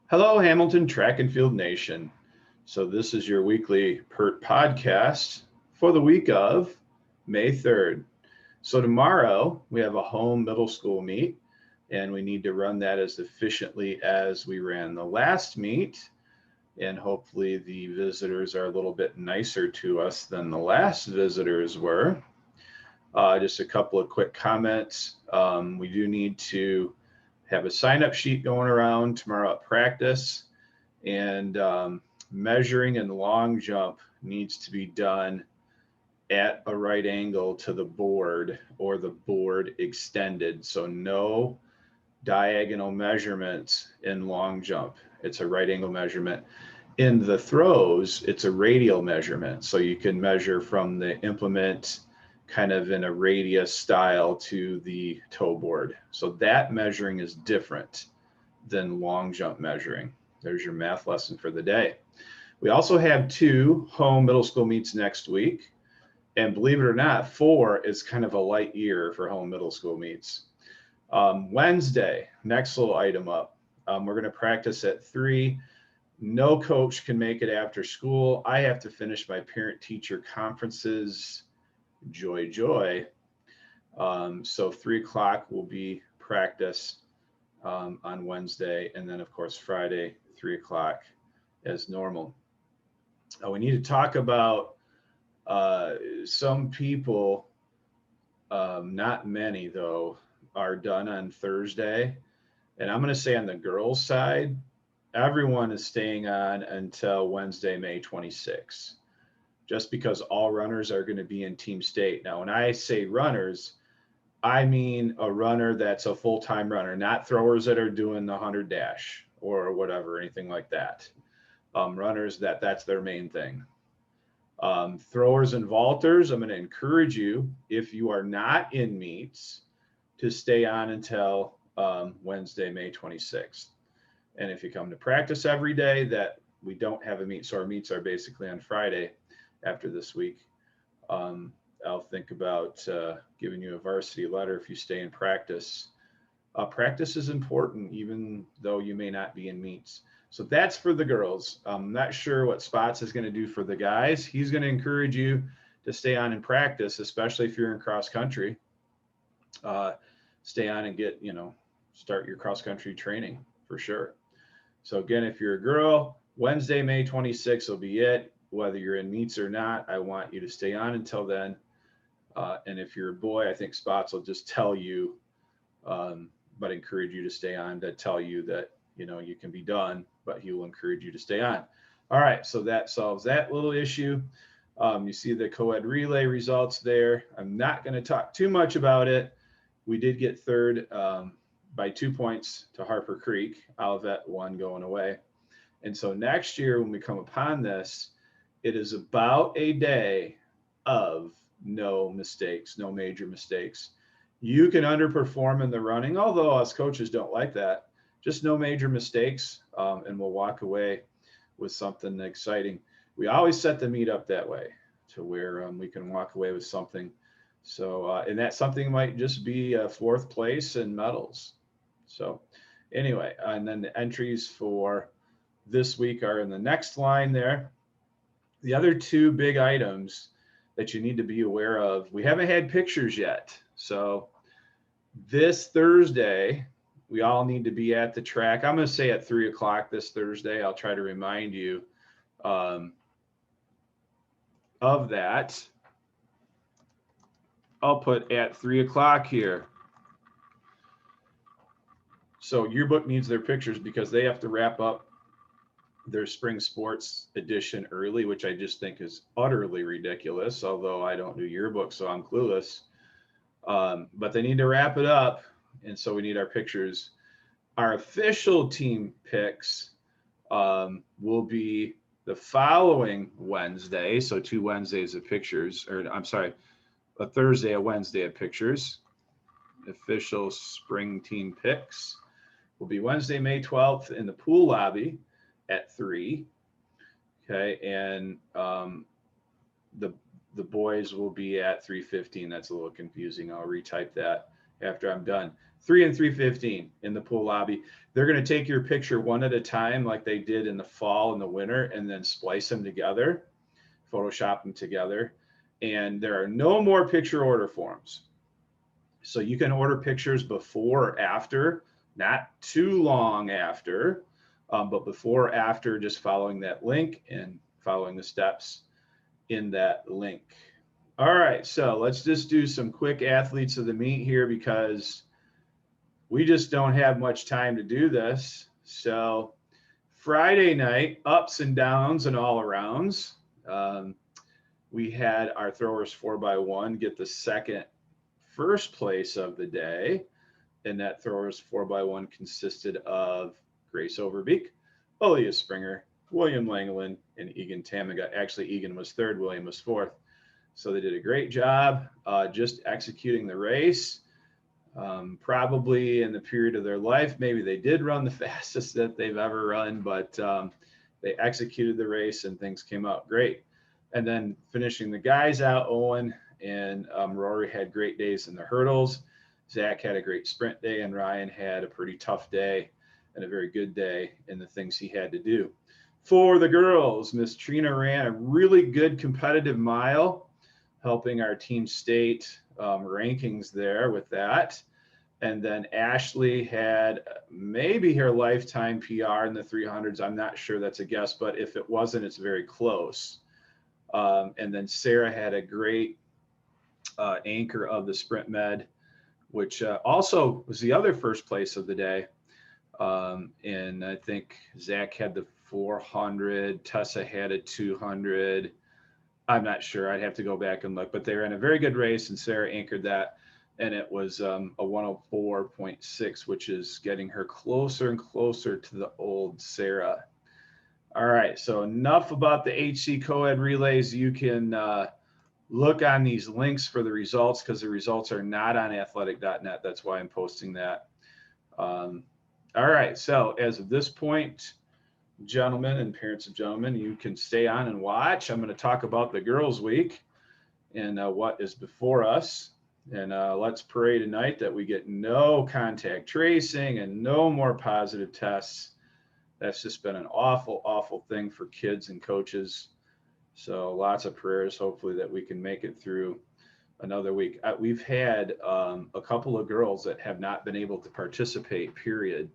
Hello, Hamilton Track and Field Nation. So, this is your weekly PERT podcast for the week of May 3rd. So, tomorrow we have a home middle school meet, and we need to run that as efficiently as we ran the last meet. And hopefully, the visitors are a little bit nicer to us than the last visitors were. Just a couple of quick comments. We do need to have a sign up sheet going around tomorrow at practice, and measuring and long jump needs to be done at a right angle to the board or the board extended. So no diagonal measurements in long jump. It's a right angle measurement. In the throws, it's a radial measurement. So you can measure from the implement kind of in a radius style to the toe board. So that measuring is different than long jump measuring. There's your math lesson for the day. We also have 2 home middle school meets next week. And believe it or not, 4 is kind of a light year for home middle school meets. Wednesday, next little item up. We're going to practice at 3. No coach can make it after school. I have to finish my parent-teacher conferences. Joy, joy. So 3 o'clock will be practice on Wednesday, and then of course Friday, 3 o'clock as normal. We need to talk about some people, not many though, are done on Thursday. And I'm going to say on the girls' side, everyone is staying on until Wednesday, May 26th, just because all runners are going to be in team state. Now, when I say runners, I mean a runner that's a full-time runner, not throwers that are doing the 100 dash or whatever, anything like that. Runners that's their main thing. Throwers and vaulters, I'm going to encourage you, if you are not in meets, to stay on until Wednesday, May 26th. And if you come to practice every day, that we don't have a meet, so our meets are basically on Friday after this week. I'll think about giving you a varsity letter if you stay in practice. Practice is important, even though you may not be in meets. So that's for the girls. I'm not sure what Spots is going to do for the guys. He's going to encourage you to stay on in practice, especially if you're in cross country. Stay on and start your cross country training for sure. So again, if you're a girl, Wednesday, May 26th will be it. Whether you're in meets or not, I want you to stay on until then. And if you're a boy, I think Spots will just tell you, but encourage you to stay on, to tell you that, you can be done, but he will encourage you to stay on. All right, so that solves that little issue. You see the co-ed relay results there. I'm not going to talk too much about it. We did get third by 2 points to Harper Creek. Olivet 1 going away. And so next year when we come upon this, it is about a day of no mistakes, no major mistakes. You can underperform in the running, although us coaches don't like that. Just no major mistakes, and we'll walk away with something exciting. We always set the meet up that way to where we can walk away with something. So, and that something might just be 4th place and medals. So anyway, and then the entries for this week are in the next line there. The other 2 big items that you need to be aware of, we haven't had pictures yet. So this Thursday, we all need to be at the track. I'm going to say at 3 o'clock this Thursday. I'll try to remind you of that. I'll put at 3 o'clock here. So Yearbook needs their pictures because they have to wrap up their spring sports edition early, which I just think is utterly ridiculous, although I don't do yearbook, so I'm clueless. But they need to wrap it up, and so we need our pictures. Our official team picks will be the following Wednesday, so 2 Wednesdays of pictures, or I'm sorry, a Thursday, a Wednesday of pictures. Official spring team picks will be Wednesday, May 12th in the pool lobby at 3. Okay, and the boys will be at 3:15. That's a little confusing. I'll retype that after I'm done. 3 and 3:15 in the pool lobby. They're going to take your picture one at a time, like they did in the fall and the winter, and then splice them together, Photoshop them together. And there are no more picture order forms. So you can order pictures before or after, not too long after, but before or after, just following that link and following the steps in that link. All right, so let's just do some quick athletes of the meet here because we just don't have much time to do this. So Friday night, ups and downs and all arounds. We had our throwers 4x1 get the first place of the day. And that throwers 4x1 consisted of Grace Overbeek, Aaliyah Springer, William Langland, and Egan Tamaga. Actually, Egan was third, William was fourth. So they did a great job just executing the race. Probably in the period of their life, maybe they did run the fastest that they've ever run, but they executed the race and things came out great. And then finishing the guys out, Owen and Rory had great days in the hurdles. Zach had a great sprint day, and Ryan had a pretty tough day and a very good day in the things he had to do. For the girls, Miss Trina ran a really good competitive mile, helping our team state rankings there with that. And then Ashley had maybe her lifetime PR in the 300s. I'm not sure, that's a guess, but if it wasn't, it's very close. And then Sarah had a great anchor of the Sprint Med, which also was the other first place of the day. And I think Zach had the 400, Tessa had a 200. I'm not sure. I'd have to go back and look, but they ran a very good race, and Sarah anchored that, and it was a 104.6, which is getting her closer and closer to the old Sarah. All right, so enough about the HC co-ed relays. You can look on these links for the results because the results are not on athletic.net. That's why I'm posting that. All right, so as of this point, gentlemen and parents of gentlemen, you can stay on and watch. I'm going to talk about the girls' week and what is before us. And let's pray tonight that we get no contact tracing and no more positive tests. That's just been an awful, awful thing for kids and coaches. So lots of prayers, hopefully, that we can make it through another week. We've had a couple of girls that have not been able to participate, period,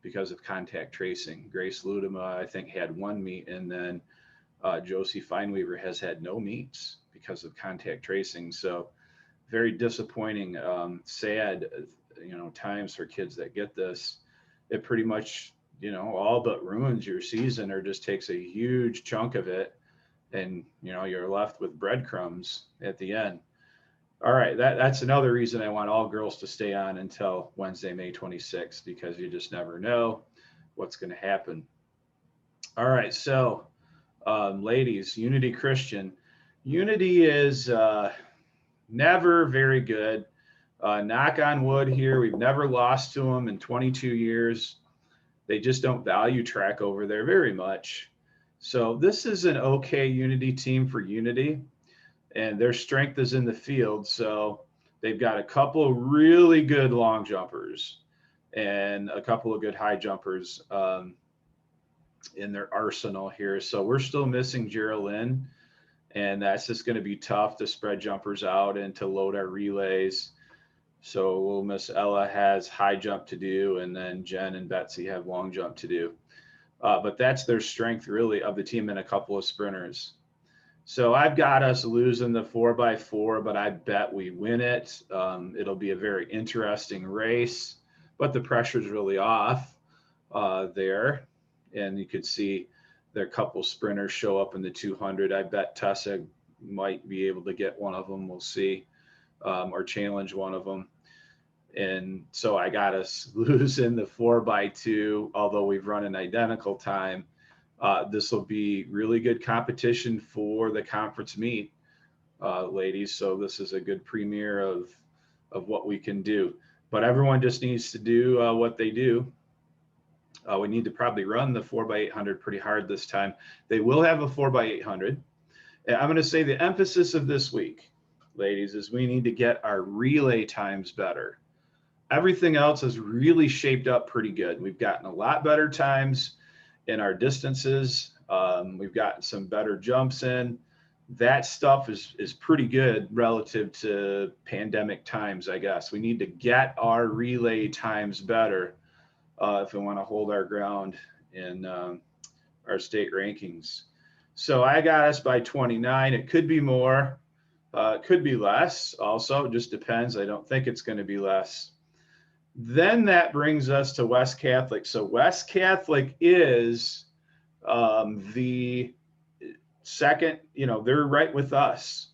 because of contact tracing. Grace Ludema, I think, had one meet, and then Josie Fineweaver has had no meets because of contact tracing. So very disappointing, sad, times for kids that get this. It pretty much, all but ruins your season or just takes a huge chunk of it. And, you're left with breadcrumbs at the end. All right, that's another reason I want all girls to stay on until Wednesday, May 26th, because you just never know what's going to happen. All right, so ladies, Unity Christian. Unity is never very good. Knock on wood here, we've never lost to them in 22 years. They just don't value track over there very much. So this is an okay Unity team for Unity. And their strength is in the field. So they've got a couple of really good long jumpers and a couple of good high jumpers in their arsenal here. So we're still missing Geraldine, and that's just going to be tough to spread jumpers out and to load our relays. So we'll miss Ella has high jump to do, and then Jen and Betsy have long jump to do. But that's their strength really of the team, and a couple of sprinters. So I've got us losing the 4x4, but I bet we win it. It'll be a very interesting race, but the pressure's really off there. And you could see their couple sprinters show up in the 200. I bet Tessa might be able to get one of them. We'll see, or challenge one of them. And so I got us losing the 4x2, although we've run an identical time. This will be really good competition for the conference meet, ladies. So this is a good premiere of what we can do. But everyone just needs to do what they do. We need to probably run the 4x800 pretty hard this time. They will have a 4x800. And I'm going to say the emphasis of this week, ladies, is we need to get our relay times better. Everything else has really shaped up pretty good. We've gotten a lot better times in our distances. We've gotten some better jumps in. That stuff is pretty good relative to pandemic times, I guess. We need to get our relay times better if we want to hold our ground in our state rankings. So I got us by 29. It could be more, it could be less. Also, it just depends. I don't think it's going to be less. Then that brings us to West Catholic. So West Catholic is the second, they're right with us.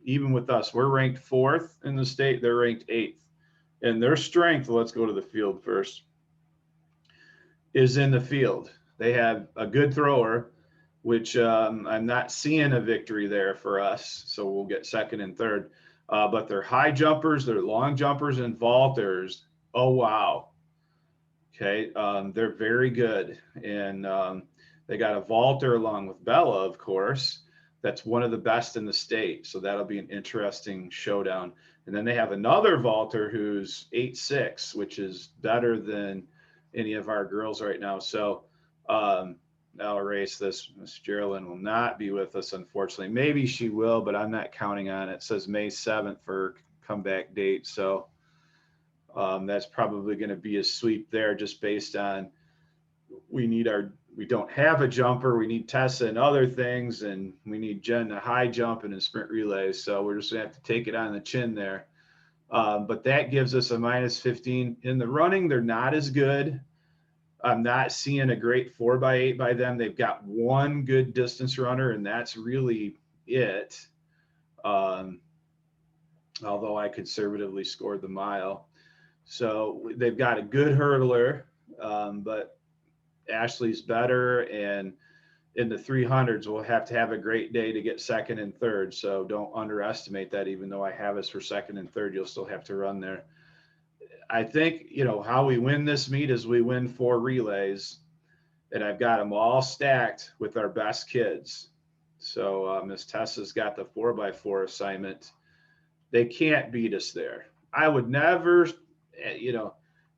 Even with us, we're ranked 4th in the state. They're ranked 8th. And their strength, let's go to the field first, is in the field. They have a good thrower, which I'm not seeing a victory there for us. So we'll get 2nd and 3rd. But they're high jumpers, they're long jumpers and vaulters. Oh, wow. Okay. They're very good. And they got a vaulter along with Bella, of course. That's one of the best in the state. So that'll be an interesting showdown. And then they have another vaulter who's 8'6", which is better than any of our girls right now. So I'll erase this. Miss Geraldine will not be with us, unfortunately. Maybe she will, but I'm not counting on it. It says May 7th for comeback date. So that's probably going to be a sweep there, just based on we don't have a jumper. We need Tessa and other things, and we need Jen to high jump and in sprint relays. So we're just going to have to take it on the chin there. But that gives us a -15. In the running, they're not as good. I'm not seeing a great 4x8 by them. They've got one good distance runner, and that's really it. Although I conservatively scored the mile. So they've got a good hurdler, but Ashley's better. And in the 300s, we'll have to have a great day to get 2nd and 3rd. So don't underestimate that. Even though I have us for 2nd and 3rd, you'll still have to run there. I think, how we win this meet is we win 4 relays, and I've got them all stacked with our best kids. So Miss Tessa's got the 4x4 assignment. They can't beat us there. I would never,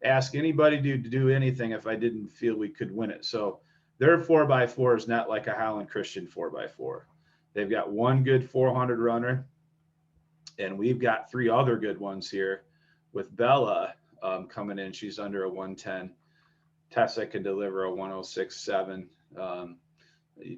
ask anybody to do anything if I didn't feel we could win it. So their 4x4 is not like a Highland Christian 4x4. They've got one good 400 runner, and we've got 3 other good ones here with Bella coming in. She's under a 110. Tessa can deliver a 106.7,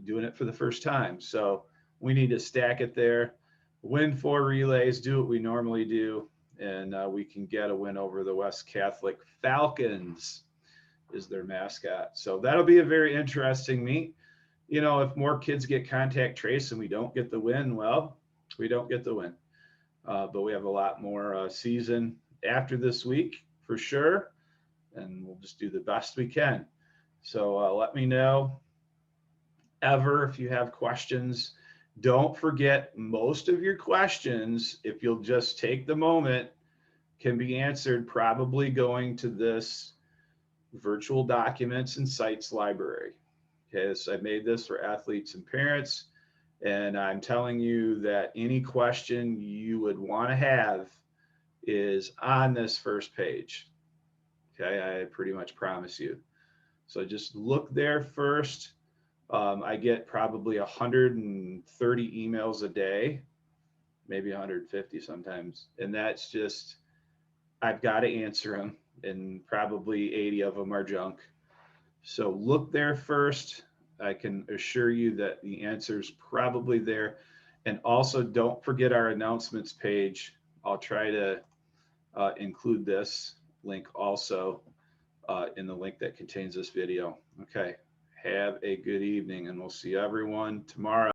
doing it for the first time. So we need to stack it there, win 4 relays, do what we normally do, and we can get a win over the West Catholic Falcons is their mascot. So that'll be a very interesting meet. If more kids get contact trace and we don't get the win, well, we don't get the win. But we have a lot more season after this week for sure, and we'll just do the best we can. So let me know if you have questions. Don't forget, most of your questions, if you'll just take the moment, can be answered probably going to this virtual documents and sites library. Okay, so I made this for athletes and parents, and I'm telling you that any question you would want to have is on this first page. Okay, I pretty much promise you. So just look there first. I get probably 130 emails a day, maybe 150 sometimes. And that's just, I've got to answer them, and probably 80 of them are junk. So look there first. I can assure you that the answer is probably there. And also don't forget our announcements page. I'll try to include this link also in the link that contains this video. Okay. Have a good evening, and we'll see everyone tomorrow.